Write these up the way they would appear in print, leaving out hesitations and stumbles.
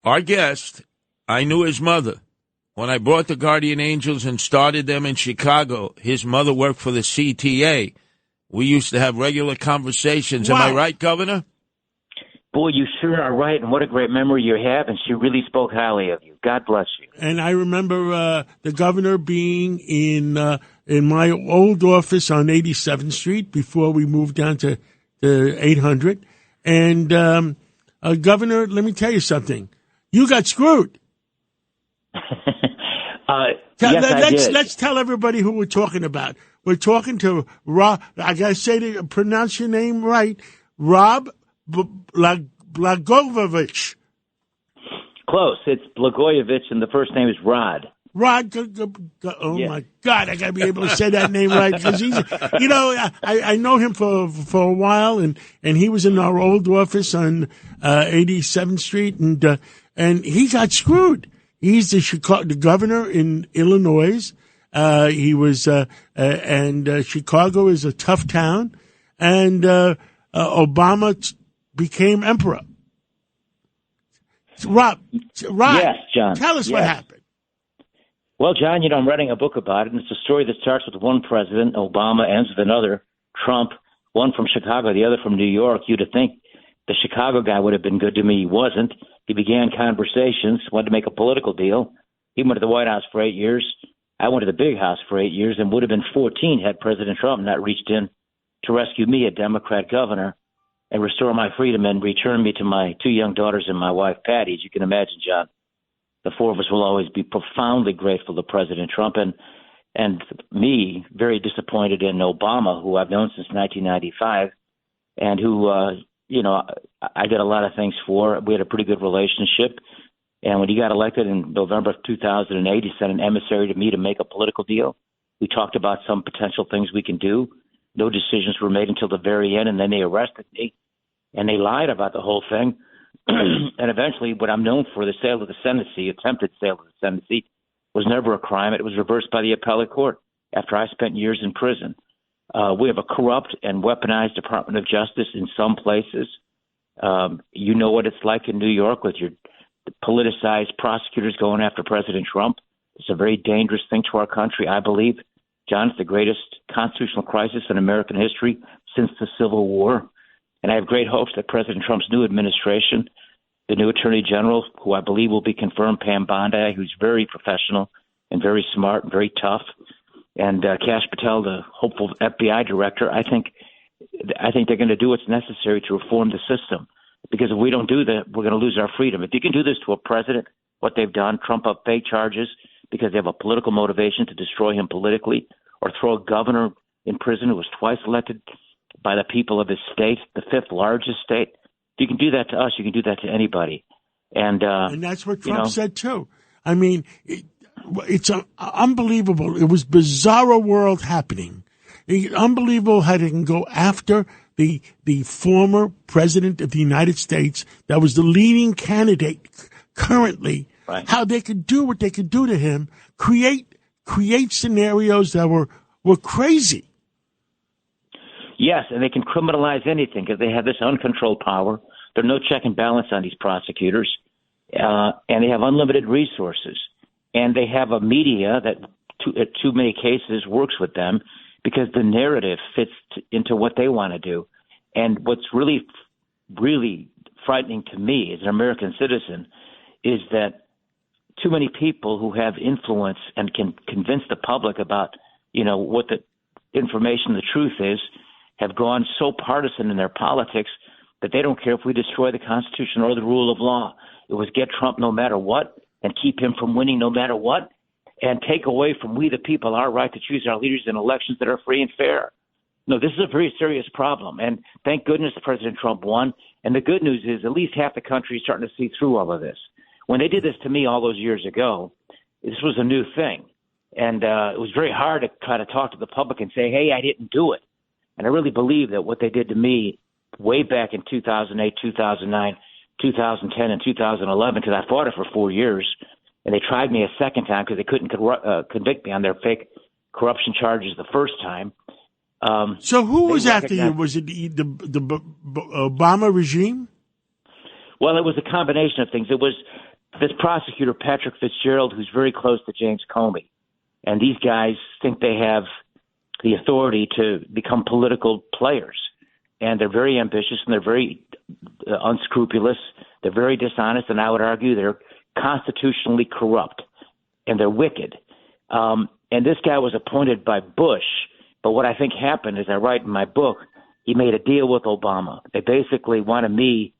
Our guest, I knew his mother. When I brought the Guardian Angels and started them in Chicago, his mother worked for the CTA. We used to have regular conversations. Wow. Am I right, Governor? Boy, you sure are right, and what a great memory you have, and she really spoke highly of you. God bless you. And I remember the governor being in my old office on 87th Street before we moved down to 800. And Governor, let me tell you something. You got screwed. Let's tell everybody who we're talking about. We're talking to Rob. I got to say to pronounce your name right. Rob Blagojevich. Close. It's Blagojevich, and the first name is Rod. Rod, my God, I got to be able to say that name right because he's, I know him for a while, and he was in our old office on 87th Street, and he got screwed. He's the governor in Illinois. He was, and Chicago is a tough town, and Obama became emperor. Rob, yes, John. Tell us what happened. Well, John, I'm writing a book about it, and it's a story that starts with one president, Obama, ends with another, Trump, one from Chicago, the other from New York. You'd have think the Chicago guy would have been good to me. He wasn't. He began conversations, wanted to make a political deal. He went to the White House for 8 years. I went to the Big House for 8 years and would have been 14 had President Trump not reached in to rescue me, a Democrat governor, and restore my freedom and return me to my 2 young daughters and my wife, Patty. As you can imagine, John, the four of us will always be profoundly grateful to President Trump and me, very disappointed in Obama, who I've known since 1995 and who, I did a lot of things for. We had a pretty good relationship. And when he got elected in November of 2008, he sent an emissary to me to make a political deal. We talked about some potential things we can do. No decisions were made until the very end, and then they arrested me. And they lied about the whole thing. And eventually, what I'm known for, the sale of the Senate seat, attempted sale of the Senate seat, was never a crime. It was reversed by the appellate court after I spent years in prison. We have a corrupt and weaponized Department of Justice in some places. You know what it's like in New York with your politicized prosecutors going after President Trump. It's a very dangerous thing to our country, I believe. John, it's the greatest constitutional crisis in American history since the Civil War. And I have great hopes that President Trump's new administration, the new Attorney General, who I believe will be confirmed, Pam Bondi, who's very professional and very smart and very tough, and Kash Patel, the hopeful FBI director, I think they're going to do what's necessary to reform the system. Because if we don't do that, we're going to lose our freedom. If you can do this to a president, what they've done, trump up fake charges because they have a political motivation to destroy him politically, or throw a governor in prison who was twice elected by the people of his state, the fifth largest state. If you can do that to us, you can do that to anybody. And that's what Trump said, too. I mean, it's unbelievable. It was bizarro world happening. Unbelievable how they can go after the former president of the United States that was the leading candidate currently, right. How they could do what they could do to him, create scenarios that were crazy. Yes, and they can criminalize anything because they have this uncontrolled power. There's no check and balance on these prosecutors, and they have unlimited resources. And they have a media that, too many cases, works with them because the narrative fits into what they want to do. And what's really, really frightening to me as an American citizen is that too many people who have influence and can convince the public about, what the information, the truth is, have gone so partisan in their politics that they don't care if we destroy the Constitution or the rule of law. It was get Trump no matter what and keep him from winning no matter what, and take away from we the people our right to choose our leaders in elections that are free and fair. No, this is a very serious problem, and thank goodness President Trump won. And the good news is at least half the country is starting to see through all of this. When they did this to me all those years ago, this was a new thing. And it was very hard to try to talk to the public and say, hey, I didn't do it. And I really believe that what they did to me way back in 2008, 2009, 2010, and 2011, because I fought it for 4 years, and they tried me a second time because they couldn't convict me on their fake corruption charges the first time. So who was after you? Was it the Obama regime? Well, it was a combination of things. It was this prosecutor, Patrick Fitzgerald, who's very close to James Comey. And these guys think they have the authority to become political players. And they're very ambitious and they're very unscrupulous. They're very dishonest. And I would argue they're constitutionally corrupt and they're wicked. And this guy was appointed by Bush. But what I think happened, as I write in my book, he made a deal with Obama. They basically wanted me,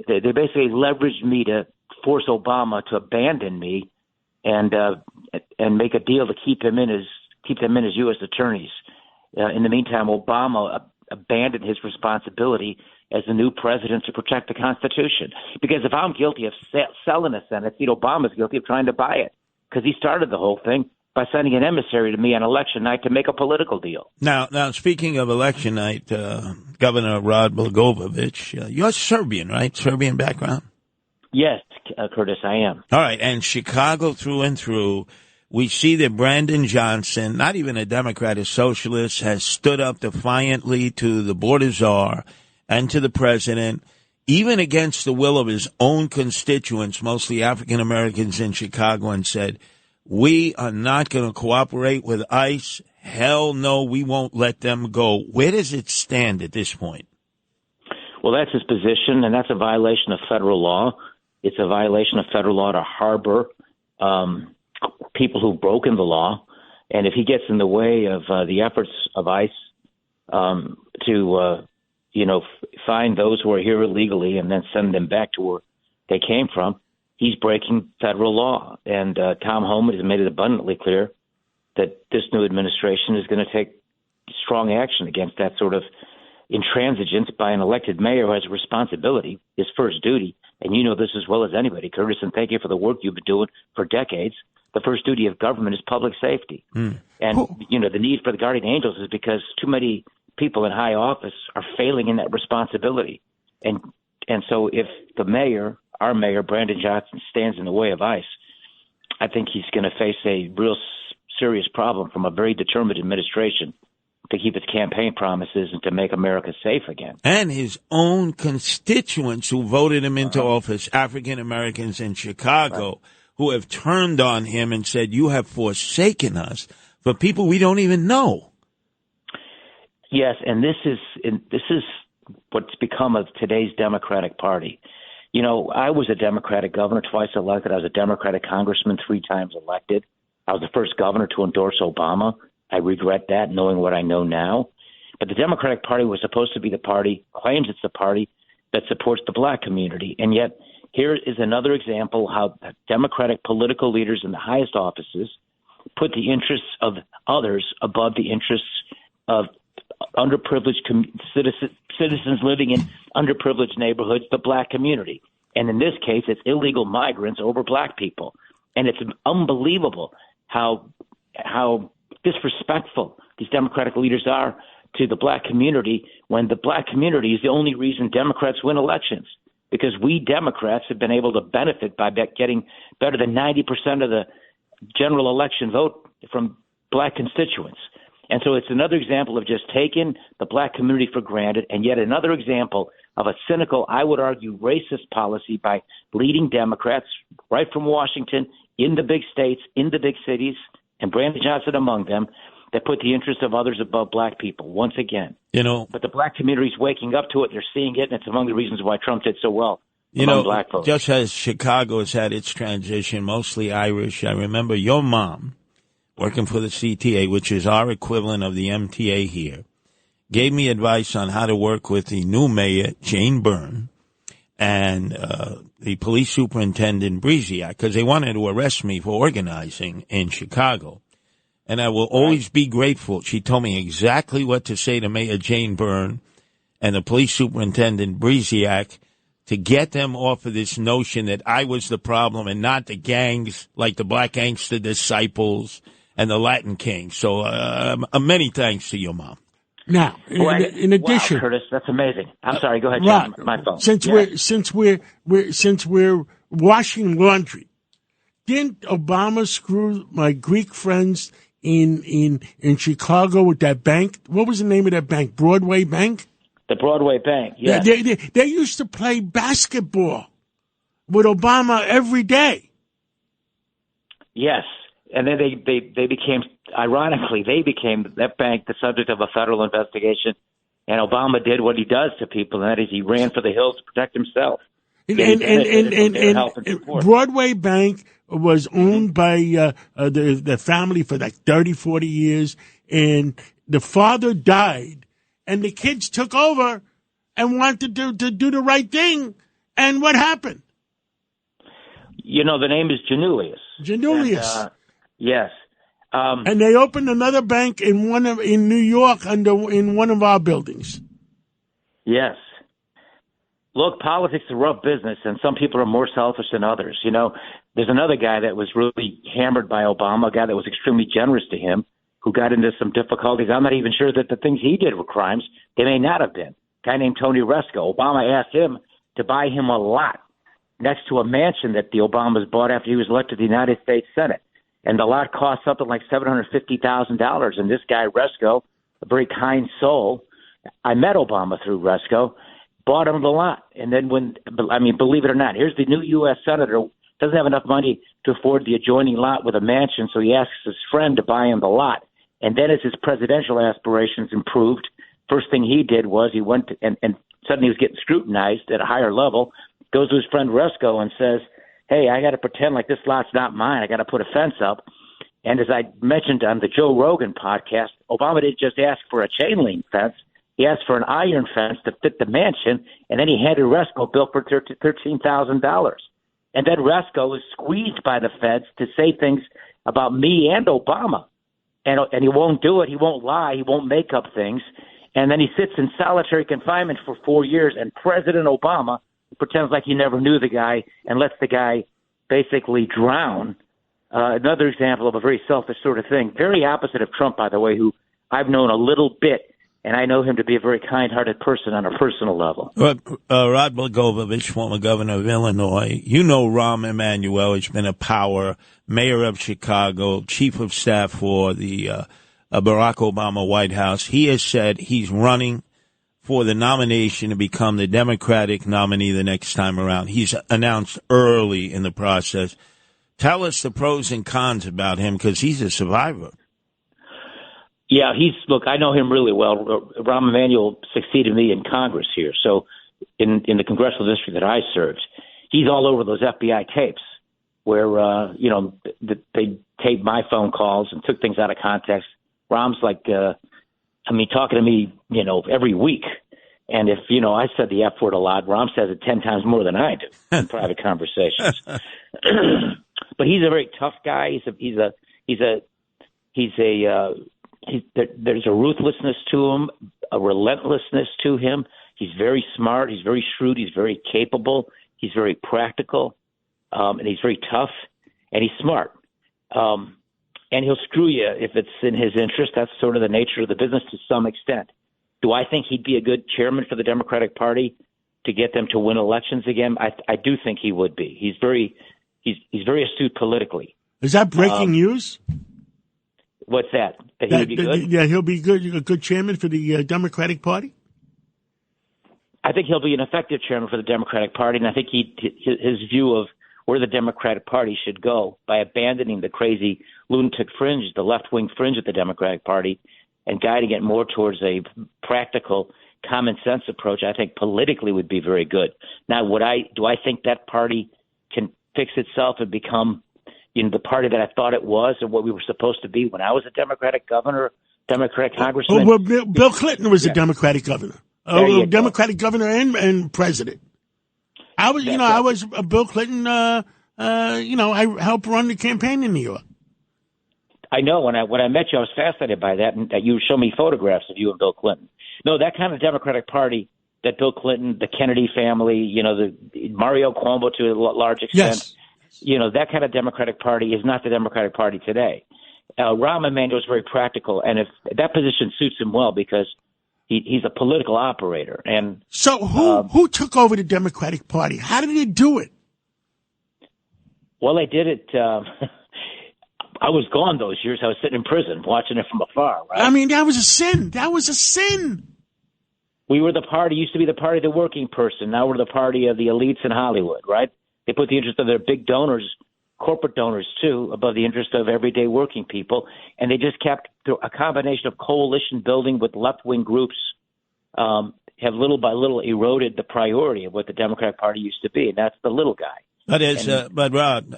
they basically leveraged me to force Obama to abandon me and make a deal to keep them in as U.S. attorneys. In the meantime, Obama abandoned his responsibility as the new president to protect the Constitution. Because if I'm guilty of selling a Senate seat, Obama's guilty of trying to buy it because he started the whole thing by sending an emissary to me on election night to make a political deal. Now, speaking of election night, Governor Rod Blagojevich, you're Serbian, right? Serbian background? Yes, Curtis, I am. All right, and Chicago through and through, we see that Brandon Johnson, not even a Democrat, a socialist, has stood up defiantly to the border czar and to the president, even against the will of his own constituents, mostly African Americans in Chicago, and said, we are not going to cooperate with ICE. Hell no, we won't let them go. Where does it stand at this point? Well, that's his position, and that's a violation of federal law. It's a violation of federal law to harbor people who've broken the law. And if he gets in the way of the efforts of ICE to find those who are here illegally and then send them back to where they came from, he's breaking federal law. And Tom Homan has made it abundantly clear that this new administration is going to take strong action against that sort of intransigence by an elected mayor who has a responsibility, his first duty. And you know this as well as anybody, Curtis, and thank you for the work you've been doing for decades. The first duty of government is public safety. And, the need for the guardian angels is because too many people in high office are failing in that responsibility. And so if the mayor, our mayor, Brandon Johnson, stands in the way of ICE, I think he's going to face a real serious problem from a very determined administration to keep its campaign promises and to make America safe again. And his own constituents who voted him into office, African Americans in Chicago, who have turned on him and said, you have forsaken us for people we don't even know. Yes, and this is what's become of today's Democratic Party. You know, I was a Democratic governor, twice elected. I was a Democratic congressman, 3 times elected. I was the first governor to endorse Obama. I regret that, knowing what I know now. But the Democratic Party was supposed to be the party, claims it's the party that supports the black community. And yet here is another example how Democratic political leaders in the highest offices put the interests of others above the interests of underprivileged citizens living in underprivileged neighborhoods, the black community. And in this case, it's illegal migrants over black people. And it's unbelievable how disrespectful these Democratic leaders are to the black community when the black community is the only reason Democrats win elections. Because we Democrats have been able to benefit by getting better than 90% of the general election vote from black constituents. And so it's another example of just taking the black community for granted, and yet another example of a cynical, I would argue, racist policy by leading Democrats right from Washington in the big states, in the big cities, and Brandon Johnson among them, that put the interests of others above black people once again. But the black community is waking up to it. They're seeing it, and it's among the reasons why Trump did so well among black folks. Just as Chicago has had its transition, mostly Irish, I remember your mom, working for the CTA, which is our equivalent of the MTA here, gave me advice on how to work with the new mayor, Jane Byrne, and the police superintendent, Breeziak, because they wanted to arrest me for organizing in Chicago. And I will always be grateful. She told me exactly what to say to Mayor Jane Byrne and the police superintendent, Breeziak, to get them off of this notion that I was the problem and not the gangs like the Black Gangster Disciples and the Latin Kings. So many thanks to your mom. Now, in addition, wow, Curtis, that's amazing. I'm sorry. Go ahead, John. My phone. Since we're washing laundry, didn't Obama screw my Greek friends in Chicago with that bank? What was the name of that bank? Broadway Bank? The Broadway Bank. Yeah. They used to play basketball with Obama every day. Yes. And then they became, ironically, that bank the subject of a federal investigation. And Obama did what he does to people, and that is he ran for the hills to protect himself. And Broadway Bank was owned by the family for like 30, 40 years, and the father died, and the kids took over and wanted to do the right thing. And what happened? The name is Janulius. Janulius. And, yes. And they opened another bank in New York in one of our buildings. Yes. Look, politics is a rough business, and some people are more selfish than others. There's another guy that was really hammered by Obama, a guy that was extremely generous to him, who got into some difficulties. I'm not even sure that the things he did were crimes. They may not have been. A guy named Tony Resco. Obama asked him to buy him a lot next to a mansion that the Obamas bought after he was elected to the United States Senate. And the lot cost something like $750,000. And this guy, Resco, a very kind soul, I met Obama through Resco, bought him the lot. And then believe it or not, here's the new U.S. Senator, doesn't have enough money to afford the adjoining lot with a mansion, so he asks his friend to buy him the lot. And then as his presidential aspirations improved, first thing he did was he went and suddenly he was getting scrutinized at a higher level, goes to his friend Resco and says, hey, I got to pretend like this lot's not mine. I got to put a fence up. And as I mentioned on the Joe Rogan podcast, Obama didn't just ask for a chain link fence. He asked for an iron fence to fit the mansion, and then he handed Resco a bill for $13,000. And then Resco was squeezed by the feds to say things about me and Obama. And he won't do it. He won't lie. He won't make up things. And then he sits in solitary confinement for 4 years, and President Obama pretends like he never knew the guy and lets the guy basically drown. Another example of a very selfish sort of thing. Very opposite of Trump, by the way, who I've known a little bit, and I know him to be a very kind-hearted person on a personal level. Rod Blagojevich, former governor of Illinois. You know Rahm Emanuel. He's been a power, mayor of Chicago, chief of staff for the Barack Obama White House. He has said he's running for the nomination to become the Democratic nominee the next time around. He's announced early in the process. Tell us the pros and cons about him, because he's a survivor. Yeah, look, I know him really well. Rahm Emanuel succeeded me in Congress here. So in the congressional district that I served, he's all over those FBI tapes where, they taped my phone calls and took things out of context. Rahm's like, talking to me, every week. And if, I said the F word a lot, Rahm says it 10 times more than I do in private conversations. But he's a very tough guy. There's a ruthlessness to him, a relentlessness to him. He's very smart. He's very shrewd. He's very capable. He's very practical. And he's very tough. And he's smart. And he'll screw you if it's in his interest. That's sort of the nature of the business to some extent. Do I think he'd be a good chairman for the Democratic Party to get them to win elections again? I do think he would be. He's very astute politically. Is that breaking news? What's that? That he would be good? Yeah, he'll be a good chairman for the Democratic Party? I think he'll be an effective chairman for the Democratic Party, and I think his view of where the Democratic Party should go by abandoning the crazy lunatic fringe, the left-wing fringe of the Democratic Party, and guiding it more towards a practical, common-sense approach, I think politically would be very good. Now, do I think that party can fix itself and become the party that I thought it was and what we were supposed to be when I was a Democratic governor, Democratic congressman? Well, Bill Clinton was a Democratic governor. Democratic governor and president. I was Bill Clinton. I helped run the campaign in New York. I know. When I met you, I was fascinated by that, and that you showed me photographs of you and Bill Clinton. No, that kind of Democratic Party that Bill Clinton, the Kennedy family, the Mario Cuomo to a large extent, that kind of Democratic Party is not the Democratic Party today. Rahm Emanuel is very practical, and if that position suits him well because he's a political operator. And so who took over the Democratic Party? How did they do it? Well, they did it. I was gone those years. I was sitting in prison watching it from afar. Right? I mean, that was a sin. We were used to be the party of the working person. Now we're the party of the elites in Hollywood, right? They put the interest of their big donors, corporate donors too, above the interest of everyday working people. And they just kept a combination of coalition building with left-wing groups have little by little eroded the priority of what the Democratic Party used to be, and that's the little guy. But Rod,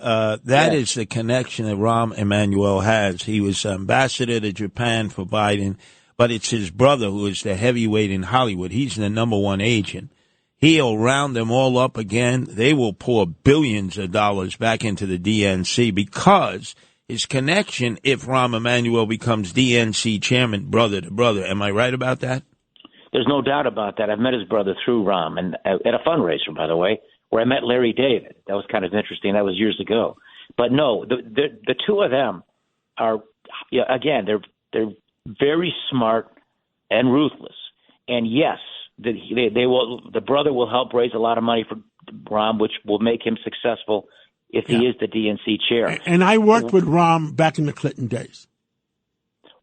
that is the connection that Rahm Emanuel has. He was ambassador to Japan for Biden, but it's his brother who is the heavyweight in Hollywood. He's the number one agent. He'll round them all up again. They will pour billions of dollars back into the DNC because his connection, if Rahm Emanuel becomes DNC chairman, brother to brother. Am I right about that? There's no doubt about that. I've met his brother through Rahm, and at a fundraiser, by the way, where I met Larry David. That was kind of interesting. That was years ago. But no, the two of them are, again, they're very smart and ruthless. And yes, they will. The brother will help raise a lot of money for Rahm, which will make him successful if he is the DNC chair. And I worked with Rahm back in the Clinton days.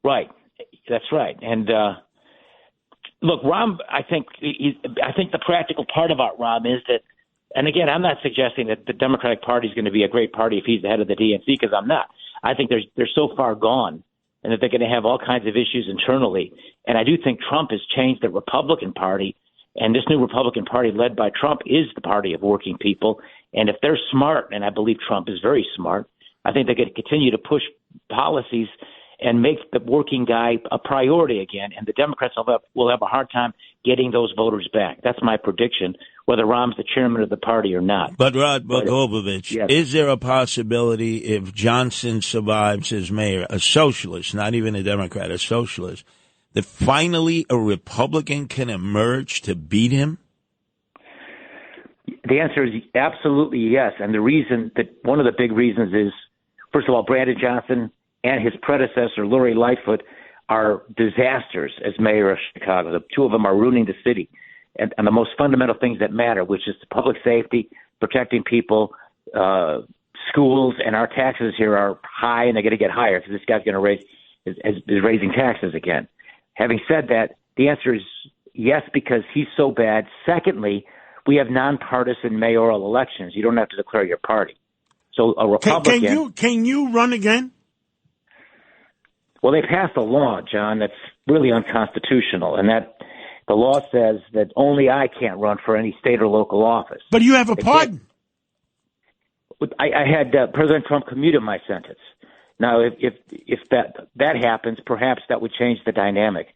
Right, that's right. And look, Rahm, I think the practical part about Rahm is that. And again, I'm not suggesting that the Democratic Party is going to be a great party if he's the head of the DNC, because I'm not. I think they're so far gone, and that they're going to have all kinds of issues internally. And I do think Trump has changed the Republican Party, and this new Republican Party led by Trump is the party of working people. And if they're smart, and I believe Trump is very smart, I think they're going to continue to push policies and make the working guy a priority again. And the Democrats will have a hard time getting those voters back. That's my prediction, whether Rahm's the chairman of the party or not. But Rod Blagojevich, yes. Is there a possibility if Johnson survives as mayor, a socialist, not even a Democrat, a socialist, that finally a Republican can emerge to beat him? The answer is absolutely yes. And the reason that one of the big reasons is, first of all, Brandon Johnson and his predecessor, Lori Lightfoot, are disasters as mayor of Chicago. The two of them are ruining the city and the most fundamental things that matter, which is public safety, protecting people, schools, and our taxes here are high, and they're going to get higher because this guy's going to is raising taxes again. Having said that, the answer is yes, because he's so bad. Secondly, we have nonpartisan mayoral elections. You don't have to declare your party. So a Republican... Can you run again? Well, they passed a law, John, that's really unconstitutional, and that the law says that only I can't run for any state or local office. But you have a pardon. I had President Trump commuted my sentence. Now, if that happens, perhaps that would change the dynamic.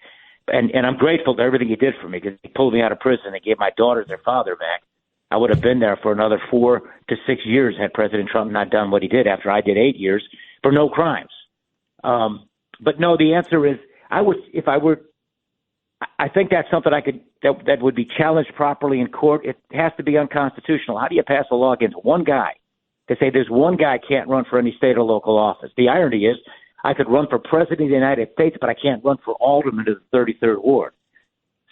And I'm grateful to everything he did for me, because he pulled me out of prison and gave my daughters their father back. I would have been there for another 4 to 6 years had President Trump not done what he did after I did 8 years for no crimes. But no, the answer is I think that's something that would be challenged properly in court. It has to be unconstitutional. How do you pass a law against one guy to say there's one guy can't run for any state or local office? The irony is I could run for president of the United States, but I can't run for alderman of the 33rd Ward.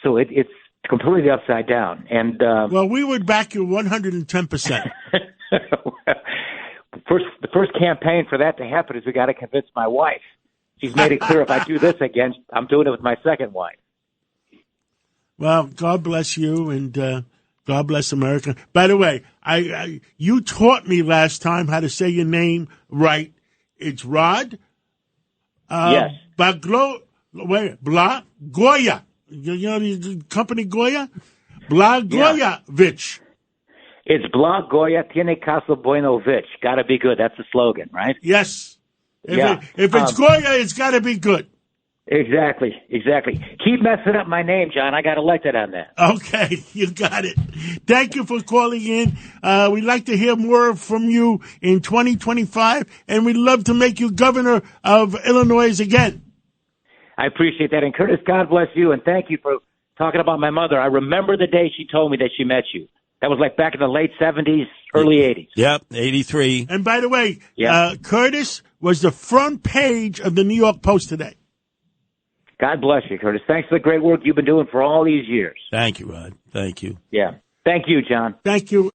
So it's completely upside down. And well, we would back you 110%. The first campaign for that to happen is we got to convince my wife. She's made it clear if I do this again, I'm doing it with my second wife. Well, God bless you, and God bless America. By the way, you taught me last time how to say your name right. It's Rod. Yes. Goya. You know the company Goya? Blagojevich. It's Blagoya tiene caso bueno vich. Got to be good. That's the slogan, right? Yes. If it's Goya, it's got to be good. Exactly. Keep messing up my name, John. I got elected on that. Okay, you got it. Thank you for calling in. We'd like to hear more from you in 2025, and we'd love to make you governor of Illinois again. I appreciate that. And Curtis, God bless you, and thank you for talking about my mother. I remember the day she told me that she met you. That was like back in the late 70s, early 80s. Yep, 83. And by the way, Curtis was the front page of the New York Post today. God bless you, Curtis. Thanks for the great work you've been doing for all these years. Thank you, Rod. Thank you. Yeah. Thank you, John. Thank you.